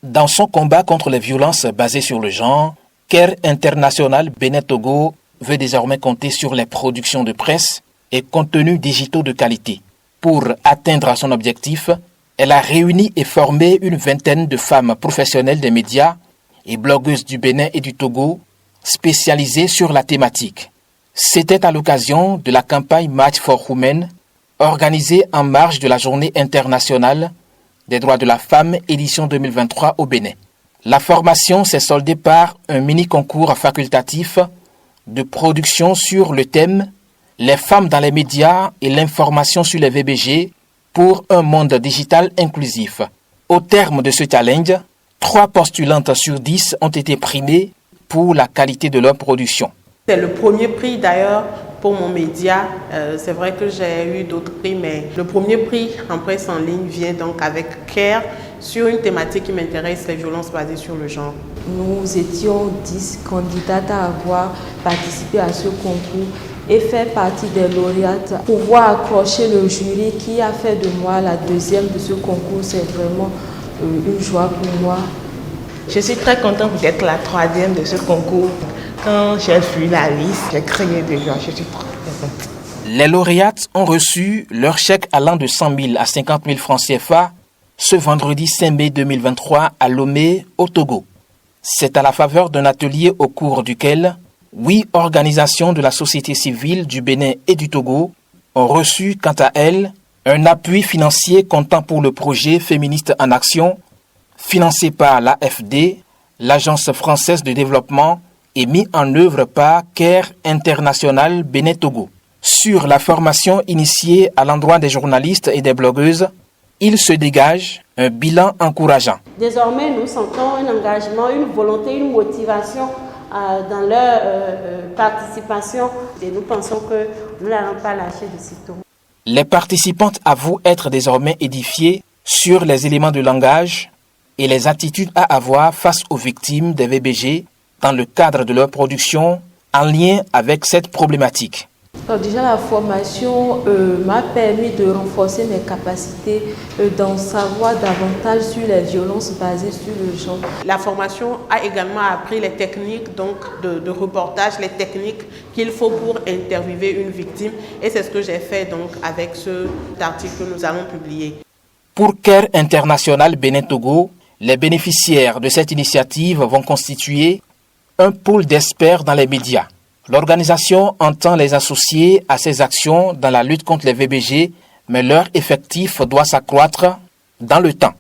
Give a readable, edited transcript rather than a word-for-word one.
Dans son combat contre les violences basées sur le genre, Care International Bénin Togo veut désormais compter sur les productions de presse et contenus digitaux de qualité. Pour atteindre son objectif, elle a réuni et formé une vingtaine de femmes professionnelles des médias et blogueuses du Bénin et du Togo spécialisées sur la thématique. C'était à l'occasion de la campagne Match for Women organisée en marge de la Journée internationale des droits de la femme édition 2023 au Bénin. La formation s'est soldée par un mini-concours facultatif de production sur le thème « Les femmes dans les médias et l'information sur les VBG pour un monde digital inclusif ». Au terme de ce challenge, 3 postulantes sur 10 ont été primées pour la qualité de leur production. C'est le premier prix d'ailleurs pour mon média. C'est vrai que j'ai eu d'autres prix, mais le premier prix en presse en ligne vient donc avec Care sur une thématique qui m'intéresse, les violences basées sur le genre. Nous étions 10 candidates à avoir participé à ce concours et faire partie des lauréates. Pouvoir accrocher le jury qui a fait de moi la deuxième de ce concours, c'est vraiment une joie pour moi. Je suis très contente d'être la 3e de ce concours. Quand j'ai vu la liste, j'ai crié de joie. Je suis trop contente. Les lauréates ont reçu leur chèque allant de 100 000 à 50 000 francs CFA ce vendredi 5 mai 2023 à Lomé, au Togo. C'est à la faveur d'un atelier au cours duquel 8 organisations de la société civile du Bénin et du Togo ont reçu, quant à elles, un appui financier comptant pour le projet Féministes en Action, financé par l'AFD, l'Agence française de développement, et mis en œuvre par Care International Bénin Togo. Sur la formation initiée à l'endroit des journalistes et des blogueuses, il se dégage un bilan encourageant. Désormais, nous sentons un engagement, une volonté, une motivation dans leur participation et nous pensons que nous n'allons pas lâcher de sitôt. Les participantes avouent être désormais édifiées sur les éléments de langage et les attitudes à avoir face aux victimes des VBG dans le cadre de leur production en lien avec cette problématique. Alors déjà, la formation m'a permis de renforcer mes capacités, d'en savoir davantage sur les violences basées sur le genre. La formation a également appris les techniques donc, de reportage, les techniques qu'il faut pour interviewer une victime. Et c'est ce que j'ai fait donc, avec cet article que nous allons publier. Pour Care International Bénin Togo, les bénéficiaires de cette initiative vont constituer un pôle d'experts dans les médias. L'organisation entend les associer à ses actions dans la lutte contre les VBG, mais leur effectif doit s'accroître dans le temps.